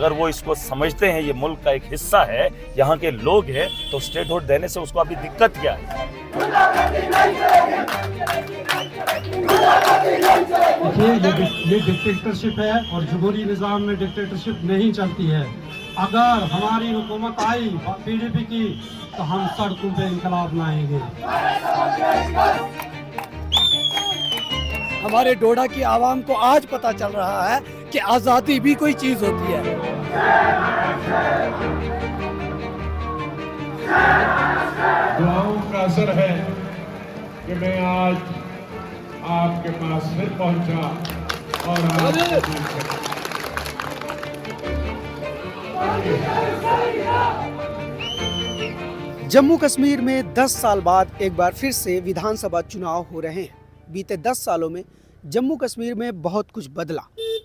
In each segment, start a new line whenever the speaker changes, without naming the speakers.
अगर वो इसको समझते हैं ये मुल्क का एक हिस्सा है, यहाँ के लोग हैं, तो स्टेटहुड देने से उसको अभी दिक्कत क्या है?
ये डिक्टेटरशिप है और जमहूरी निज़ाम में डिक्टेटरशिप नहीं चलती है। अगर हमारी हुकूमत आई पीडीपी की तो हम सड़कों पे इंकलाब लाएंगे।
हमारे डोडा की आवाम को आज पता चल रहा है कि आज़ादी भी कोई चीज़ होती है।
दुआओं का असर है कि मैं आज आपके पास फिर पहुंचा और
जम्मू कश्मीर में 10 साल बाद एक बार फिर से विधानसभा चुनाव हो रहे हैं। बीते 10 सालों में जम्मू कश्मीर में बहुत कुछ बदला।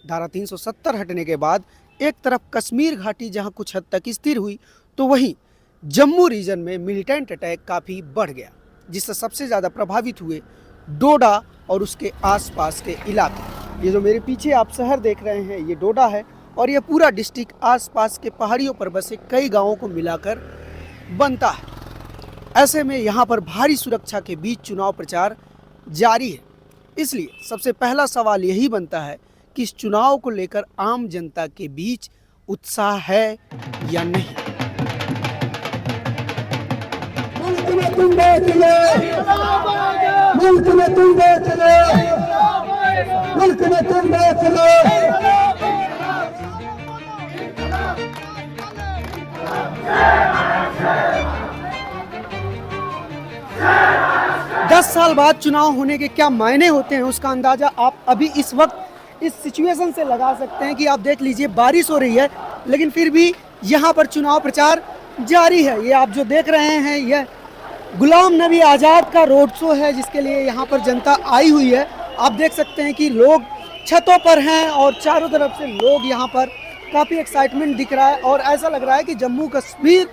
धारा 370 हटने के बाद एक तरफ कश्मीर घाटी जहां कुछ हद तक स्थिर हुई, तो वहीं जम्मू रीजन में मिलिटेंट अटैक काफ़ी बढ़ गया, जिससे सबसे ज़्यादा प्रभावित हुए डोडा और उसके आसपास के इलाके। ये जो मेरे पीछे आप शहर देख रहे हैं, ये डोडा है और ये पूरा डिस्ट्रिक्ट आसपास के पहाड़ियों पर बसे कई गाँवों को मिलाकर बनता है। ऐसे में यहाँ पर भारी सुरक्षा के बीच चुनाव प्रचार जारी है। इसलिए सबसे पहला सवाल यही बनता है कि इस चुनाव को लेकर आम जनता के बीच उत्साह है या नहीं।
मुल्क में तुम बेच लो, मुल्क में तुम बेच लो, मुल्क में तुम बेच लो।
10 साल बाद चुनाव होने के क्या मायने होते हैं, उसका अंदाज़ा आप अभी इस वक्त इस सिचुएशन से लगा सकते हैं कि आप देख लीजिए बारिश हो रही है, लेकिन फिर भी यहाँ पर चुनाव प्रचार जारी है। ये आप जो देख रहे हैं, यह गुलाम नबी आज़ाद का रोड शो है, जिसके लिए यहाँ पर जनता आई हुई है। आप देख सकते हैं कि लोग छतों पर हैं और चारों तरफ से लोग यहाँ पर काफ़ी एक्साइटमेंट दिख रहा है और ऐसा लग रहा है कि जम्मू कश्मीर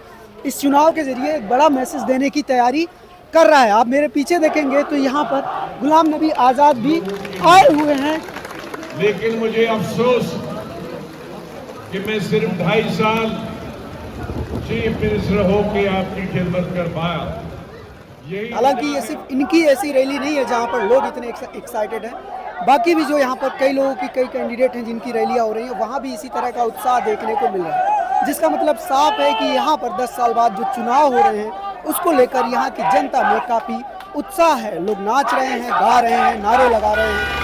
इस चुनाव के ज़रिए एक बड़ा मैसेज देने की तैयारी कर रहा है। आप मेरे पीछे देखेंगे तो यहाँ पर गुलाम नबी आज़ाद भी आए हुए हैं।
लेकिन मुझे अफसोस कि मैं सिर्फ 2.5 साल चीफ मिनिस्टर होकर आपकी खिदमत कर पाया।
हालांकि ये सिर्फ इनकी ऐसी रैली नहीं है जहाँ पर लोग इतने एक्साइटेड हैं, बाकी भी जो यहाँ पर कई लोगों की कई कैंडिडेट हैं जिनकी रैलियाँ हो रही हैं, वहाँ भी इसी तरह का उत्साह देखने को मिल रहा है, जिसका मतलब साफ है कि यहाँ पर 10 साल बाद जो चुनाव हो रहे हैं उसको लेकर यहाँ की जनता में काफ़ी उत्साह है। लोग नाच रहे हैं, गा रहे हैं, नारे लगा रहे हैं।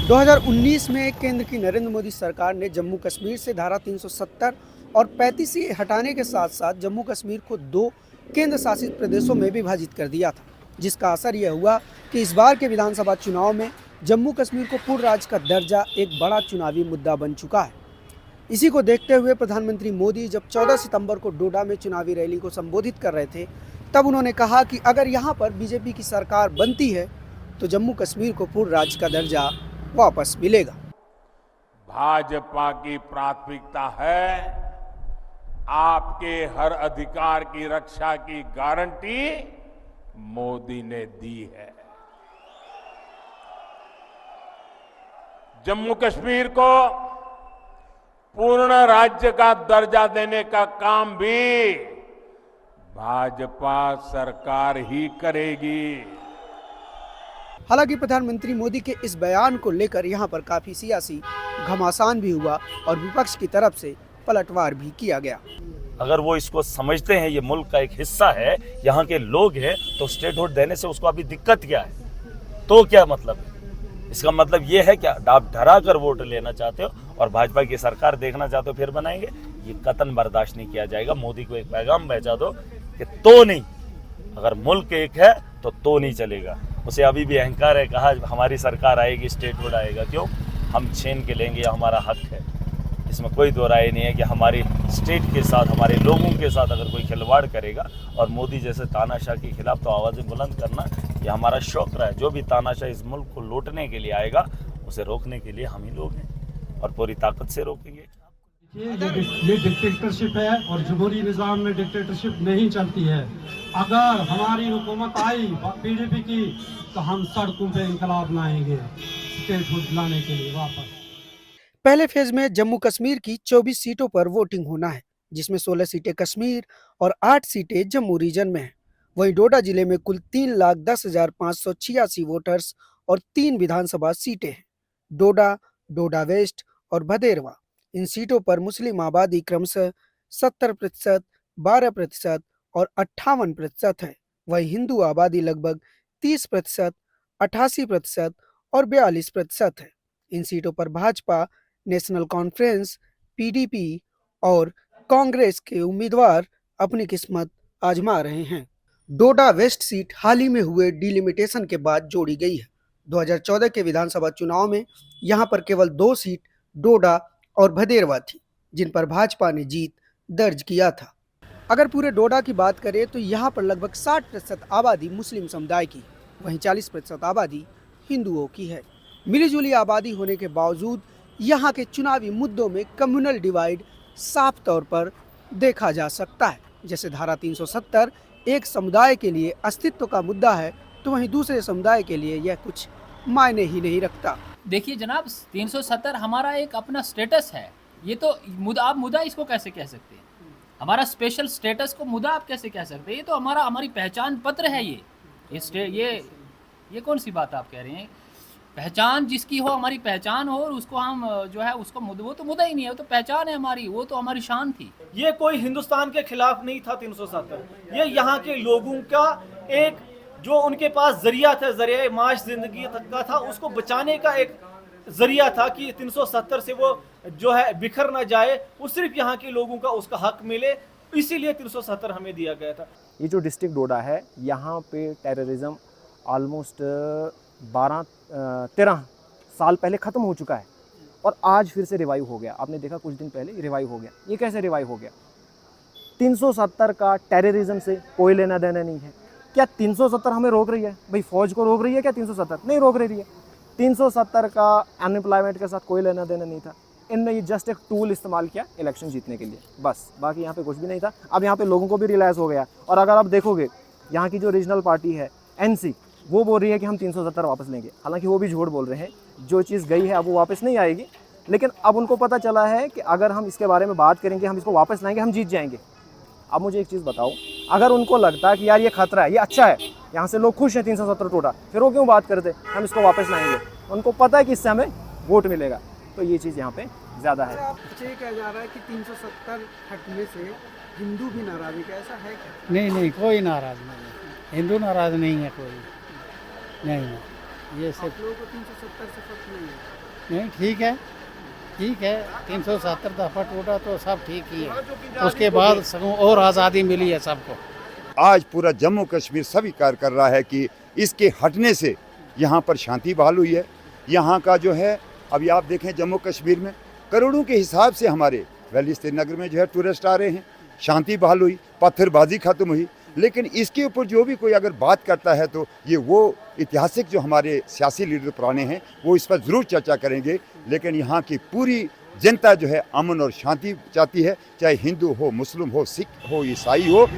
दो 2019 में केंद्र की नरेंद्र मोदी सरकार ने जम्मू कश्मीर से धारा 370 और 35 हटाने के साथ साथ जम्मू कश्मीर को 2 केंद्र शासित प्रदेशों में विभाजित कर दिया था, जिसका असर यह हुआ कि इस बार के विधानसभा चुनाव में जम्मू कश्मीर को पूर्ण राज्य का दर्जा एक बड़ा चुनावी मुद्दा बन चुका है। इसी को देखते हुए प्रधानमंत्री मोदी जब 14 सितंबर को डोडा में चुनावी रैली को संबोधित कर रहे थे, तब उन्होंने कहा कि अगर यहाँ पर बीजेपी की सरकार बनती है तो जम्मू कश्मीर को पूर्ण राज्य का दर्जा वापस मिलेगा।
भाजपा की प्राथमिकता है आपके हर अधिकार की रक्षा की गारंटी मोदी ने दी है। जम्मू कश्मीर को पूर्ण राज्य का दर्जा देने का काम भी भाजपा सरकार ही करेगी।
हालांकि प्रधानमंत्री मोदी के इस बयान को लेकर यहाँ पर काफ़ी सियासी घमासान भी हुआ और विपक्ष की तरफ से पलटवार भी किया गया।
अगर वो इसको समझते हैं ये मुल्क का एक हिस्सा है, यहाँ के लोग हैं, तो स्टेटहुड देने से उसको अभी दिक्कत क्या है? तो क्या मतलब है? इसका मतलब ये है क्या आप डरा कर वोट लेना चाहते हो और भाजपा की सरकार देखना चाहते हो फिर बनाएंगे? ये कतन बर्दाश्त नहीं किया जाएगा। मोदी को एक पैगाम भेजा दो कि तो नहीं, अगर मुल्क एक है तो नहीं चलेगा। उसे अभी भी अहंकार है, कहा हमारी सरकार आएगी स्टेटहुड आएगा। क्यों? हम छीन के लेंगे, हमारा हक है। इसमें कोई दो राय नहीं है कि हमारी स्टेट के साथ, हमारे लोगों के साथ अगर कोई खिलवाड़ करेगा और मोदी जैसे तानाशाह के खिलाफ तो आवाज़ें बुलंद करना ये हमारा शौक रहा है। जो भी तानाशाह इस मुल्क को लूटने के लिए आएगा उसे रोकने के लिए हम ही लोग हैं और पूरी ताकत से रोकेंगे।
ये डिक्टेटरशिप है और जमहूरी निज़ाम में डिक्टेटरशिप नहीं चलती है। अगर हमारी हुकूमत आई पीडीपी की तो हम सड़कों पे इंकलाब लाएंगे स्टेटहुड लाने के लिए वापस।
पहले फेज में जम्मू कश्मीर की 24 सीटों पर वोटिंग होना है, जिसमें 16 सीटें कश्मीर और 8 सीटें जम्मू रीजन में हैं। वहीं डोडा जिले में कुल 3,10,586 वोटर्स और 3 विधानसभा सीटें हैं। डोडा, डोडा वेस्ट और भदेरवा, इन सीटों पर मुस्लिम आबादी क्रमशः 70%, 12% और 58% है। वहीं हिंदू आबादी लगभग 30%, 88% और 42% है। इन सीटों पर भाजपा, नेशनल कॉन्फ्रेंस, पीडीपी और कांग्रेस के उम्मीदवार अपनी किस्मत आजमा रहे हैं। डोडा वेस्ट सीट हाल ही में हुए डिलिमिटेशन के बाद जोड़ी गई है। 2014 के विधानसभा चुनाव में यहां पर केवल 2 सीट डोडा और भदेरवा थी, जिन पर भाजपा ने जीत दर्ज किया था। अगर पूरे डोडा की बात करें तो यहां पर लगभग 60% आबादी मुस्लिम समुदाय की, वहीं 40% आबादी हिंदुओं की है। मिलीजुली आबादी होने के बावजूद यहाँ के चुनावी मुद्दों में कम्युनल डिवाइड साफ तौर पर देखा जा सकता है। जैसे धारा 370 एक समुदाय के लिए अस्तित्व का मुद्दा है, तो वहीं दूसरे समुदाय के लिए यह कुछ मायने ही नहीं रखता।
देखिए जनाब, 370 हमारा एक अपना स्टेटस है। ये तो आप मुद्दा इसको कैसे कह सकते हैं? हमारा स्पेशल स्टेटस को मुद्दा आप कैसे कह सकते हैं? ये तो हमारी पहचान पत्र है। ये कौन सी बात आप कह रहे हैं? पहचान जिसकी हो, हमारी पहचान हो, और उसको हम जो है उसको वो तो मुद्दा ही नहीं है, वो तो पहचान है हमारी, वो तो हमारी शान थी।
ये कोई हिंदुस्तान के खिलाफ नहीं था 370। ये यहाँ के लोगों का एक जो उनके पास जरिया था, जरिया माश जिंदगी का था, उसको बचाने का एक जरिया था कि 370 से वो जो है बिखर ना जाए, वो सिर्फ यहाँ के लोगों का उसका हक मिले, इसीलिए 370 हमें दिया गया था।
ये जो डिस्ट्रिक्ट डोडा है, यहाँ पे टेररिज्म ऑलमोस्ट 12-13 साल पहले ख़त्म हो चुका है और आज फिर से रिवाइव हो गया। आपने देखा कुछ दिन पहले रिवाइव हो गया। ये कैसे रिवाइव हो गया? 370 का टेररिज्म से कोई लेना देना नहीं है। क्या 370 हमें रोक रही है? भाई फौज को रोक रही है क्या 370? नहीं रोक रही है। 370 का अनएम्प्लॉयमेंट के साथ कोई लेना देना नहीं था। इनने ये जस्ट एक टूल इस्तेमाल किया इलेक्शन जीतने के लिए, बस। बाकी यहाँ पे कुछ भी नहीं था। अब यहाँ पे लोगों को भी रियलाइज़ हो गया। और अगर आप देखोगे यहाँ की जो रीजनल पार्टी है NC, वो बोल रही है कि हम 370 वापस लेंगे। हालांकि वो भी झूठ बोल रहे हैं। जो चीज़ गई है अब वो वापस नहीं आएगी, लेकिन अब उनको पता चला है कि अगर हम इसके बारे में बात करेंगे, हम इसको वापस लाएंगे, हम जीत जाएंगे। अब मुझे एक चीज़ बताओ, अगर उनको लगता है कि यार ये खतरा है, ये अच्छा है, यहाँ से लोग खुश हैं 370 टोटा, फिर वो क्यों बात करते हम इसको वापस लाएंगे? उनको पता है कि इससे हमें वोट मिलेगा। तो ये चीज़ यहाँ पे ज़्यादा है।
ये कहा जा रहा है कि 370 हटने से हिंदू भी नाराज है, ऐसा है क्या?
नहीं, कोई नाराज नहीं है। हिंदू नाराज नहीं है कोई। नहीं, ये सब
लोगों को 370 से फर्क नहीं है।
नहीं, ठीक है 370 दफा टूटा तो सब ठीक ही है। उसके बाद सगों और आज़ादी मिली है सबको।
आज पूरा जम्मू कश्मीर स्वीकार कर रहा है कि इसके हटने से यहाँ पर शांति बहाल हुई है। यहाँ का जो है, अभी आप देखें जम्मू कश्मीर में करोड़ों के हिसाब से हमारे वैली श्रीनगर में जो है टूरिस्ट आ रहे हैं, शांति बहाल हुई, पत्थरबाजी खत्म हुई। लेकिन इसके ऊपर जो भी कोई अगर बात करता है तो ये वो ऐतिहासिक जो हमारे सियासी लीडर पुराने हैं वो इस पर ज़रूर चर्चा करेंगे। लेकिन यहाँ की पूरी जनता जो है अमन और शांति चाहती है, चाहे हिंदू हो, मुस्लिम हो, सिख हो, ईसाई हो।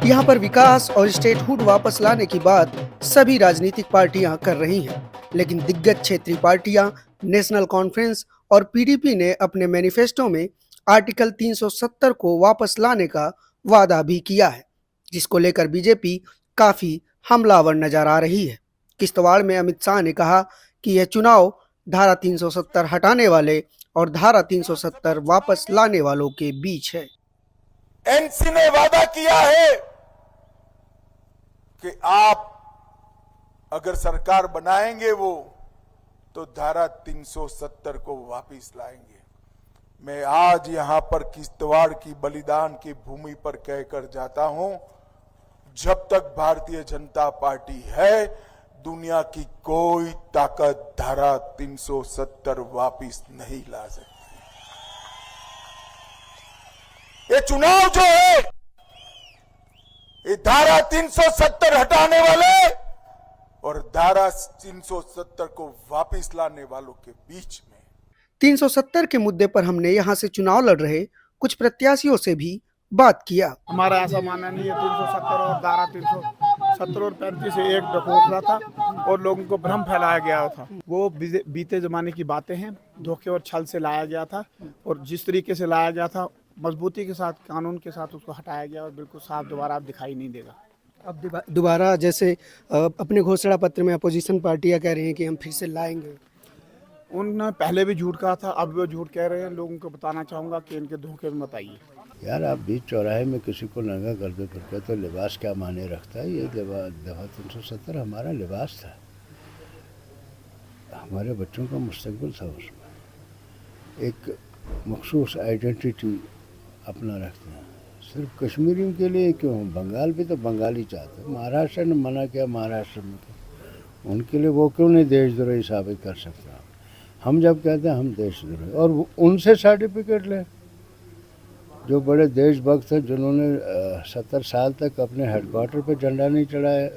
यहाँ पर विकास और स्टेटहुड वापस लाने की बात सभी राजनीतिक पार्टियां कर रही हैं, लेकिन दिग्गज क्षेत्रीय पार्टियां, नेशनल कॉन्फ्रेंस और पीडीपी ने अपने मैनिफेस्टो में आर्टिकल 370 को वापस लाने का वादा भी किया है, जिसको लेकर बीजेपी काफी हमलावर नजर आ रही है। किश्तवाड़ में अमित शाह ने कहा कि यह चुनाव धारा 370 हटाने वाले और धारा 370 वापस लाने वालों के बीच है।
एनसी ने वादा किया है कि आप अगर सरकार बनाएंगे वो तो धारा 370 को वापस लाएंगे। मैं आज यहां पर किश्तवाड़ की बलिदान की भूमि पर कहकर जाता हूं, जब तक भारतीय जनता पार्टी है, दुनिया की कोई ताकत धारा 370 वापस नहीं ला सकती। ये चुनाव जो है, ये धारा 370 हटाने वाले और धारा 370 को वापस लाने वालों के बीच में।
370 के मुद्दे पर हमने यहाँ से चुनाव लड़ रहे कुछ प्रत्याशियों से भी बात किया।
हमारा ऐसा मानना नहीं है 370 और धारा 370 और 35 से एक ढकोसला था और लोगों को भ्रम फैलाया गया था। वो बीते जमाने की बातें हैं, धोखे और छल से लाया गया था और जिस तरीके से लाया गया था मजबूती के साथ, कानून के साथ उसको हटाया गया और बिल्कुल साफ दोबारा अब दिखाई नहीं देगा।
अब दोबारा जैसे अपने घोषणा पत्र में अपोजिशन पार्टियां कह रही हैं कि हम फिर से लाएंगे,
उन्होंने पहले भी झूठ कहा था, अब वो झूठ कह रहे हैं। लोगों को बताना चाहूँगा कि इनके धोखे में मत आइए।
यार आप बीच चौराहे में किसी को नंगा कर दो फिर तो लिबास क्या माने रखता है। ये दफा 370 हमारा लिबास था, हमारे बच्चों का मुस्तकबिल था, उसमें एक मखसूस आइडेंटिटी अपना रखते हैं। सिर्फ कश्मीरियों के लिए क्यों, बंगाल भी तो बंगाली चाहते हैं। महाराष्ट्र ने मना किया, महाराष्ट्र में तो उनके लिए वो क्यों नहीं देशद्रोही साबित कर सकते। हम जब कहते हैं हम देशद्रोही और उनसे सर्टिफिकेट लें जो बड़े देशभक्त हैं, जिन्होंने 70 साल तक अपने हेडक्वार्टर पे झंडा नहीं चढ़ाया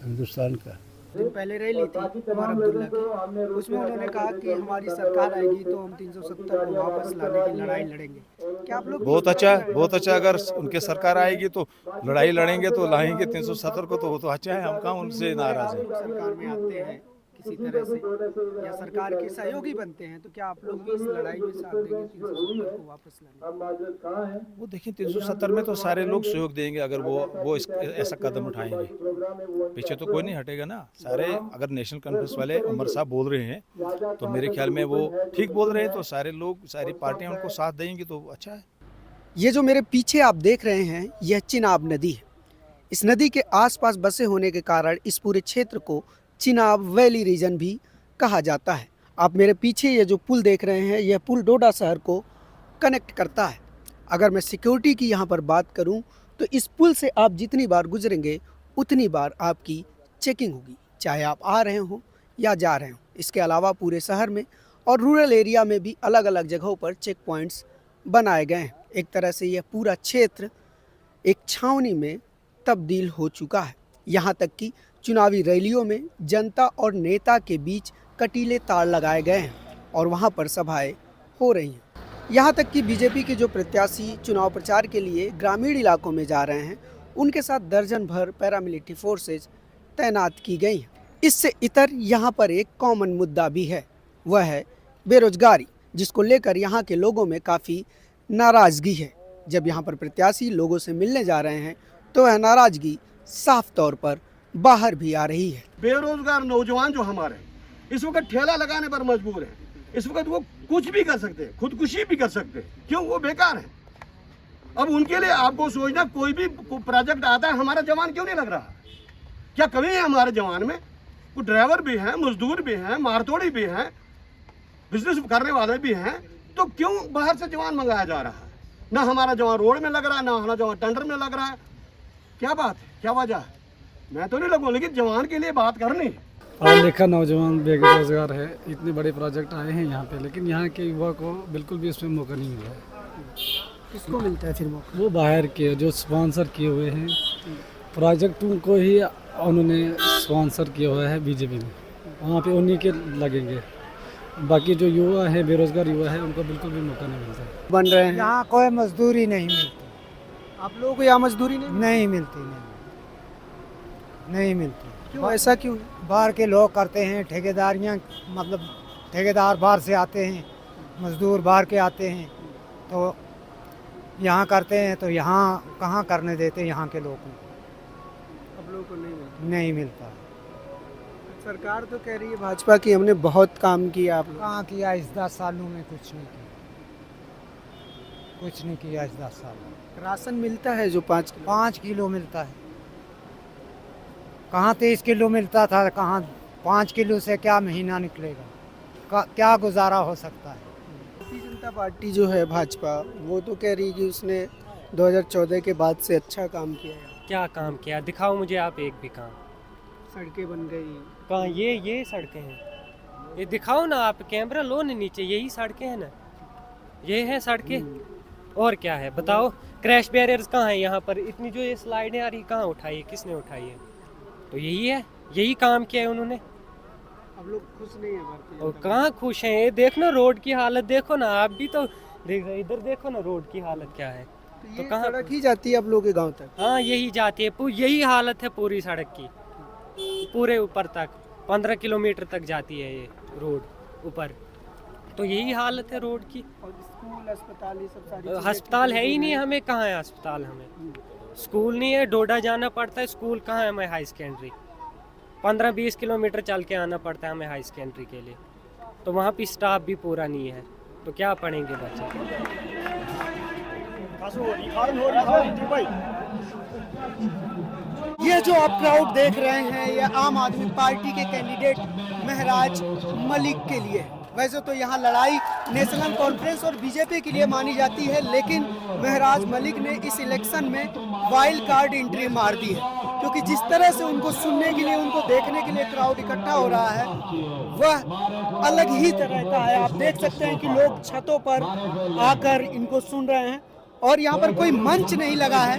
हिंदुस्तान का।
दिन पहले रैली थी उमर अब्दुल्ला की, उसमें उन्होंने कहा कि हमारी सरकार आएगी तो हम 370 को वापस लाने की लड़ाई लड़ेंगे। क्या आप लोग?
बहुत अच्छा। अगर उनके सरकार आएगी तो लड़ाई लड़ेंगे तो लाएंगे 370 को, तो वो तो अच्छा है। हम कहाँ उनसे नाराज हैं।
सरकार में आते हैं किसी तरह से या सरकार के सहयोगी बनते हैं तो क्या आप लोग भी इस लड़ाई में साथ देंगे 370 को वापस लाने?
वो देखिए 370 में तो सारे लोग सहयोग देंगे अगर वो ऐसा कदम उठाएंगे। पीछे तो कोई नहीं हटेगा ना। सारे अगर नेशनल कॉन्फ्रेंस वाले उमर साहब बोल रहे हैं तो मेरे ख्याल में वो ठीक बोल रहे हैं, तो सारे लोग, सारी पार्टियां उनको साथ देंगी तो अच्छा है।
ये जो मेरे पीछे आप देख रहे हैं यह चिनाब नदी है। इस नदी के आसपास बसे होने के कारण इस पूरे क्षेत्र को चिनाब वैली रीजन भी कहा जाता है। आप मेरे पीछे ये जो पुल देख रहे हैं, यह पुल डोडा शहर को कनेक्ट करता है। अगर मैं सिक्योरिटी की यहाँ पर बात करूँ तो इस पुल से आप जितनी बार गुजरेंगे उतनी बार आपकी चेकिंग होगी, चाहे आप आ रहे हों या जा रहे हों। इसके अलावा पूरे शहर में और रूरल एरिया में भी अलग अलग जगहों पर चेक पॉइंट्स बनाए गए हैं। एक तरह से यह पूरा क्षेत्र एक छावनी में तब्दील हो चुका है। यहाँ तक कि चुनावी रैलियों में जनता और नेता के बीच कटीले तार लगाए गए हैं और वहाँ पर सभाएं हो रही हैं। यहाँ तक कि बीजेपी के जो प्रत्याशी चुनाव प्रचार के लिए ग्रामीण इलाकों में जा रहे हैं उनके साथ दर्जन भर पैरामिलिट्री फोर्सेज तैनात की गई हैं। इससे इतर यहाँ पर एक कॉमन मुद्दा भी है, वह है बेरोजगारी, जिसको लेकर यहाँ के लोगों में काफ़ी नाराज़गी है। जब यहाँ पर प्रत्याशी लोगों से मिलने जा रहे हैं तो वह नाराज़गी साफ तौर पर बाहर भी आ रही है।
बेरोजगार नौजवान जो हमारे इस वक्त ठेला लगाने पर मजबूर है, इस वक्त वो कुछ भी कर सकते हैं, खुदकुशी भी कर सकते हैं, क्यों? वो बेकार है। अब उनके लिए आपको सोचना, कोई भी प्रोजेक्ट आता है, हमारा जवान क्यों नहीं लग रहा? क्या कमी है हमारे जवान में? वो ड्राइवर भी हैं, मजदूर भी हैं, मारतोड़ी भी हैं, बिजनेस करने वाले भी हैं, तो क्यों बाहर से जवान मंगाया जा रहा है? ना हमारा जवान रोड में लग रहा है, ना हमारा जवान टेंडर में लग रहा है। क्या बात है, क्या वजह है? मैं तो नहीं लगूँ, लेकिन जवान के लिए बात करनी।
पढ़ा लिखा नौजवान बेरोजगार है, इतने बड़े प्रोजेक्ट आए हैं यहाँ पे, लेकिन यहाँ के युवा को बिल्कुल भी इसमें मौका नहीं मिला है।
किसको मिलता है फिर मौका?
वो बाहर के जो स्पॉन्सर किए हुए हैं प्रोजेक्टों को ही उन्होंने स्पॉन्सर किया हुआ है बीजेपी ने, वहाँ पे उन्हीं के लगेंगे। बाकी जो युवा है, बेरोजगार युवा है, उनको बिल्कुल भी मौका नहीं मिलता है।
बन रहे हैं
यहाँ कोई मजदूरी नहीं मिलती।
आप लोगों को यहाँ मजदूरी
नहीं मिलती, नहीं मिलती।
क्यों, ऐसा क्यों?
बाहर के लोग करते हैं, ठेकेदारियाँ, मतलब ठेकेदार बाहर से आते हैं, मजदूर बाहर के आते हैं, तो यहाँ करते हैं, तो यहाँ कहाँ करने देते हैं यहाँ के लोग को?
आप लोगों को
नहीं मिलता।
सरकार तो कह रही है भाजपा की हमने बहुत काम किया। आप
कहाँ किया? इस 10 सालों में कुछ नहीं किया, कुछ नहीं किया इस 10 साल में।
राशन मिलता है जो 5
किलो मिलता है, कहाँ 23 किलो मिलता था, कहाँ 5 किलो से क्या महीना निकलेगा, क्या गुजारा हो सकता है?
भारतीय जनता पार्टी जो है भाजपा, वो तो कह रही है कि उसने 2014 के बाद से अच्छा काम किया है।
क्या काम किया? दिखाओ मुझे आप एक भी काम।
सड़कें बन गई।
कहाँ? ये सड़कें हैं, ये दिखाओ ना आप, कैमरा लो ना नीचे, यही सड़कें हैं ना, ये हैं सड़कें। और क्या है बताओ? क्रैश बैरियर्स कहाँ है यहाँ पर? इतनी जो ये स्लाइडें आ रही कहाँ उठाई है, किसने उठाई है? तो यही है। यही काम किया है उन्होंने।
अब लोग खुश नहीं है भारतीय
और कहाँ खुश हैं? ये देख ना रोड की हालत देखो ना, आप भी तो देख इधर देखो ना रोड की हालत क्या है।
तो कहाँ सड़क ही जाती है आप लोगों के गांव तक?
हाँ यही जाती है, यही हालत है पूरी सड़क की, पूरे ऊपर तक 15 किलोमीटर तक जाती है ये रोड ऊपर, तो यही हालत है रोड की।
और स्कूल अस्पताल ये सब सारी
अस्पताल है ही नहीं, हमें कहाँ है अस्पताल, हमें स्कूल नहीं है, डोडा जाना पड़ता है, स्कूल कहाँ है हमें हाई सेकेंडरी, 15-20 किलोमीटर चल के आना पड़ता है हमें हाई सेकेंडरी के लिए, तो वहाँ पे स्टाफ भी पूरा नहीं है, तो क्या पढ़ेंगे बच्चे।
ये जो आप क्राउड देख रहे हैं ये आम आदमी पार्टी के कैंडिडेट महराज मलिक के लिए है। वैसे तो यहाँ लड़ाई नेशनल कॉन्फ्रेंस और बीजेपी के लिए मानी जाती है, लेकिन महराज मलिक ने इस इलेक्शन में वाइल्ड कार्ड एंट्री मार दी है, क्योंकि जिस तरह से उनको सुनने के लिए, उनको देखने के लिए क्राउड इकट्ठा हो रहा है वह अलग ही तरह का है। आप देख सकते हैं कि लोग छतों पर आकर इनको सुन रहे हैं और यहाँ पर कोई मंच नहीं लगा है,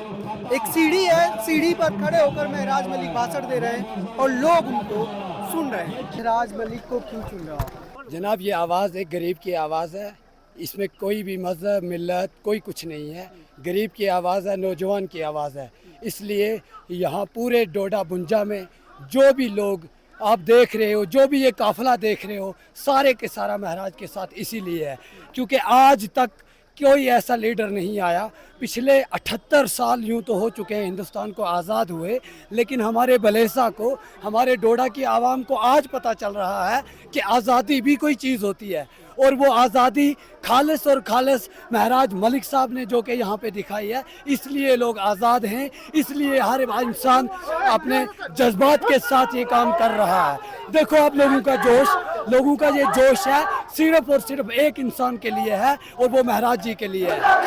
एक सीढ़ी है, सीढ़ी पर खड़े होकर महराज मलिक भाषण दे रहे हैं और लोग उनको सुन रहे हैं। महराज मलिक को क्यों चुन रहे हो?
जनाब ये आवाज़ एक गरीब की आवाज़ है, इसमें कोई भी मज़हब मिल्लत कोई कुछ नहीं है, गरीब की आवाज़ है, नौजवान की आवाज़ है। इसलिए यहाँ पूरे डोडा बुंजा में जो भी लोग आप देख रहे हो, जो भी ये काफ़िला देख रहे हो, सारे के सारा महराज के साथ इसीलिए है क्योंकि आज तक कोई ऐसा लीडर नहीं आया। पिछले 78 साल यूँ तो हो चुके हैं हिंदुस्तान को आज़ाद हुए, लेकिन हमारे बलेसा को, हमारे डोडा की आवाम को आज पता चल रहा है कि आज़ादी भी कोई चीज़ होती है, और वो आज़ादी खालिस और खालिस महराज मलिक साहब ने जो कि यहाँ पे दिखाई है, इसलिए लोग आज़ाद हैं, इसलिए हर इंसान अपने जज्बात के साथ ये काम कर रहा है। देखो आप लोगों का जोश, लोगों का ये जोश है सिर्फ और सिर्फ एक इंसान के लिए है और वो महराज जी के लिए है।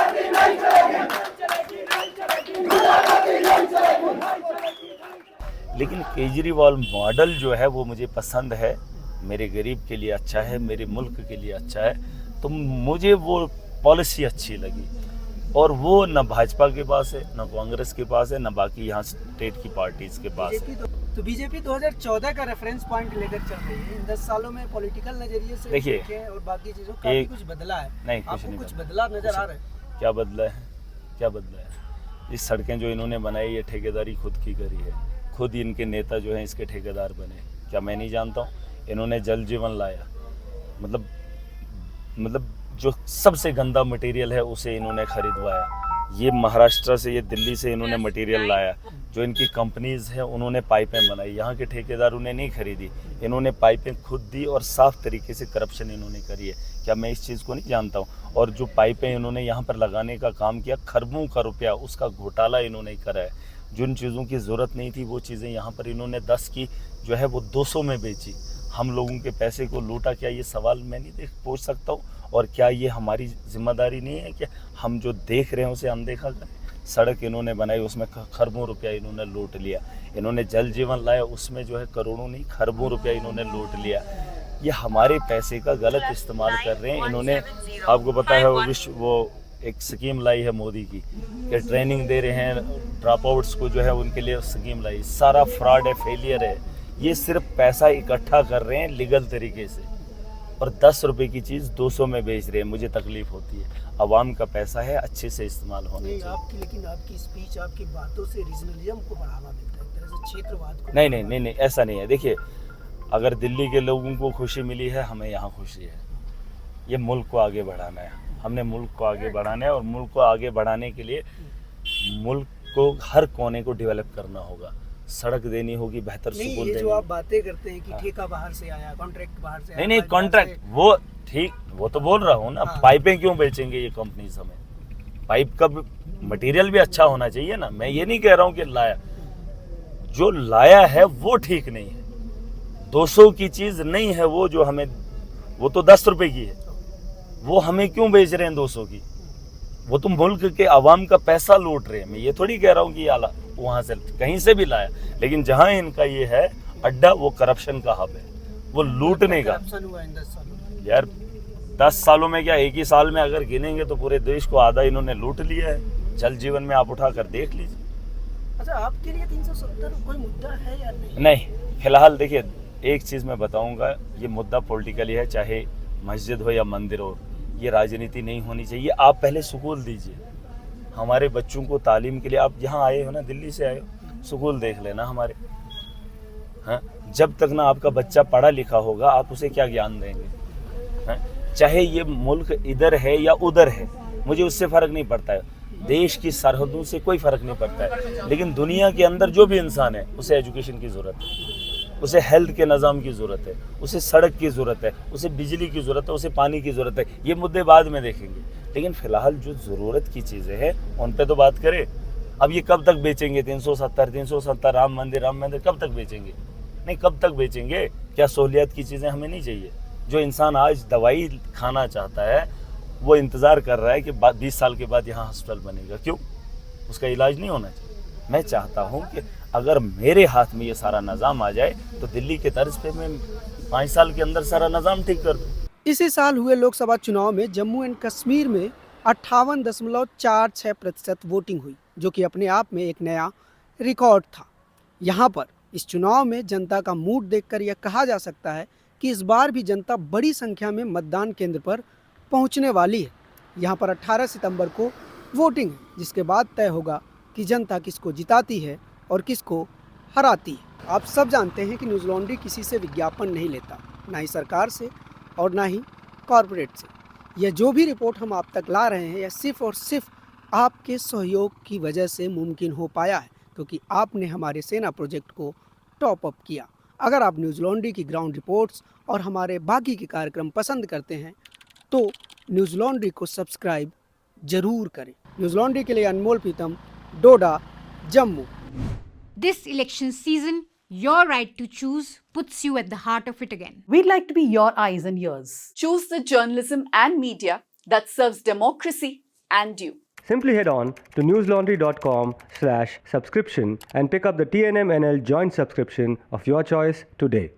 लेकिन केजरीवाल मॉडल जो है वो मुझे पसंद है, मेरे गरीब के लिए अच्छा है, मेरे मुल्क के लिए अच्छा है, तो मुझे वो पॉलिसी अच्छी लगी। और वो न भाजपा के पास है, न कांग्रेस के पास है, न बाकी यहाँ स्टेट की पार्टीज के पास है।
तो बीजेपी 2014 का रेफरेंस पॉइंट लेकर चल रही है। इन 10 सालों में पॉलिटिकल नजरिए से
देखिए
और बाकी चीजों का काफी कुछ बदला है।
नहीं,
आपको कुछ बदला नजर आ रहा है?
क्या बदला है? क्या बदला है? इस सड़कें जो इन्होंने बनाई, ये ठेकेदारी खुद की करी है, खुद इनके नेता जो हैं इसके ठेकेदार बने। क्या मैं नहीं जानता हूँ? इन्होंने जल जीवन लाया, मतलब जो सबसे गंदा मटेरियल है उसे इन्होंने खरीदवाया। ये महाराष्ट्र से, ये दिल्ली से इन्होंने मटेरियल लाया। जो इनकी कंपनीज हैं उन्होंने पाइपें बनाई, यहाँ के ठेकेदार उन्हें नहीं खरीदी, इन्होंने पाइपें खुद दी और साफ तरीके से करप्शन इन्होंने करी है। क्या मैं इस चीज़ को नहीं जानता हूँ? और जो पाइपें इन्होंने यहाँ पर लगाने का काम किया, खरबों का रुपया उसका घोटाला इन्होंने करा है। जिन चीज़ों की ज़रूरत नहीं थी वो चीज़ें यहाँ पर इन्होंने 10 की जो है वो 200 में बेची। हम लोगों के पैसे को लूटा। क्या ये सवाल मैं नहीं पूछ सकता हूँ? और क्या ये हमारी जिम्मेदारी नहीं है कि हम जो देख रहे हैं उसे अनदेखा करें? सड़क इन्होंने बनाई, उसमें खरबों रुपया इन्होंने लूट लिया। इन्होंने जल जीवन लाया, उसमें जो है करोड़ों नहीं खरबों रुपया इन्होंने लूट लिया। ये हमारे पैसे का गलत इस्तेमाल कर रहे हैं। इन्होंने, आपको पता है वो एक स्कीम लाई है मोदी की कि ट्रेनिंग दे रहे हैं ड्रॉप आउट्स को, जो है उनके लिए स्कीम लाई। सारा फ्रॉड है, फेलियर है। ये सिर्फ पैसा इकट्ठा कर रहे हैं लीगल तरीके से और 10 रुपए की चीज़ 200 में बेच रहे हैं। मुझे तकलीफ होती है। अवाम का पैसा है, अच्छे से इस्तेमाल होना चाहिए।
लेकिन आपकी स्पीच, आपकी बातों से रीजनलिज्म को बढ़ावा मिलता है, एक तरह से क्षेत्रवाद को।
नहीं, ऐसा नहीं है। देखिए, अगर दिल्ली के लोगों को खुशी मिली है, हमें यहाँ खुशी है। ये मुल्क को आगे बढ़ाना है, हमने मुल्क को आगे बढ़ाना है और मुल्क को आगे बढ़ाने के लिए मुल्क को हर कोने को डेवलप करना होगा। सड़क देनी होगी, बेहतर स्कूल देनी।
जो आप बातें करते हैं कि ठेका बाहर से आया, कॉन्ट्रैक्ट बाहर से आया।
नहीं, कॉन्ट्रैक्ट वो ठीक, वो तो बोल रहा हूँ ना। पाइपें क्यों बेचेंगे ये कंपनी हमें? पाइप का मटेरियल भी अच्छा होना चाहिए ना। मैं ये नहीं कह रहा हूँ कि लाया, जो लाया है वो ठीक नहीं है। 200 की चीज नहीं है वो, जो हमें, वो तो 10 रुपए की है, वो हमें क्यों बेच रहे हैं 200 की? वो तो मुल्क के अवाम का पैसा लूट रहे हैं। मैं ये थोड़ी कह रहा हूँ कि आला वहाँ से कहीं से भी लाया, लेकिन जहाँ इनका ये है अड्डा, वो करप्शन का हब है, वो लूटने का। यार 10 सालों में क्या, एक ही साल में अगर गिनेंगे तो पूरे देश को आधा इन्होंने लूट लिया है। जल जीवन में आप उठा कर देख लीजिए,
अच्छा, आपके लिए 370 कोई मुद्दा है या नहीं?
नहीं, फिलहाल देखिए एक चीज़ मैं बताऊंगा, ये मुद्दा पॉलिटिकली है, चाहे मस्जिद हो या मंदिर हो, ये राजनीति नहीं होनी चाहिए। आप पहले स्कूल दीजिए हमारे बच्चों को तालीम के लिए। आप यहाँ आए हो ना, दिल्ली से आए हो, स्कूल देख लेना हमारे। हाँ, जब तक ना आपका बच्चा पढ़ा लिखा होगा आप उसे क्या ज्ञान देंगे? हाँ, चाहे ये मुल्क इधर है या उधर है, मुझे उससे फ़र्क नहीं पड़ता है, देश की सरहदों से कोई फ़र्क नहीं पड़ता है। लेकिन दुनिया के अंदर जो भी इंसान है उसे एजुकेशन की ज़रूरत है, उसे हेल्थ के निज़ाम की ज़रूरत है, उसे सड़क की ज़रूरत है, उसे बिजली की ज़रूरत है, उसे पानी की ज़रूरत है। ये मुद्दे बाद में देखेंगे, लेकिन फ़िलहाल जो ज़रूरत की चीज़ें हैं उन पे तो बात करें। अब ये कब तक बेचेंगे 370 राम मंदिर कब तक बेचेंगे? नहीं, कब तक बेचेंगे? क्या सहूलियत की चीज़ें हमें नहीं चाहिए? जो इंसान आज दवाई खाना चाहता है वो इंतज़ार कर रहा है कि 20 साल के बाद यहाँ हॉस्पिटल बनेगा, क्यों? उसका इलाज नहीं होना चाहिए? मैं चाहता हूँ कि अगर मेरे हाथ में ये सारा निज़ाम आ जाए तो दिल्ली के तर्ज पे मैं 5 साल के अंदर सारा निज़ाम ठीक कर दूँ।
इसी साल हुए लोकसभा चुनाव में जम्मू एंड कश्मीर में 58.46% वोटिंग हुई, जो कि अपने आप में एक नया रिकॉर्ड था। यहाँ पर इस चुनाव में जनता का मूड देखकर यह कहा जा सकता है कि इस बार भी जनता बड़ी संख्या में मतदान केंद्र पर पहुँचने वाली है। यहाँ पर 18 सितंबर को वोटिंग है, जिसके बाद तय होगा कि जनता किसको जिताती है और किसको हराती है। आप सब जानते हैं कि न्यूज़ लॉन्ड्री किसी से विज्ञापन नहीं लेता, ना ही सरकार से और ना ही कॉरपोरेट से। यह जो भी रिपोर्ट हम आप तक ला रहे हैं, यह सिर्फ और सिर्फ आपके सहयोग की वजह से मुमकिन हो पाया है, क्योंकि आपने हमारे सेना प्रोजेक्ट को टॉप अप किया। अगर आप न्यूज़ लॉन्ड्री की ग्राउंड रिपोर्ट्स और हमारे बाकी के कार्यक्रम पसंद करते हैं तो न्यूज़ लॉन्ड्री को सब्सक्राइब जरूर करें। न्यूज़ लॉन्ड्री के लिए अनमोल प्रीतम, डोडा, Jammu.
This election season, your right to choose puts you at the heart of it again.
We'd like to be your eyes and ears.
Choose the journalism and media that serves democracy and you.
Simply head on to newslaundry.com/subscription and pick up the TNMNL joint subscription of your choice today.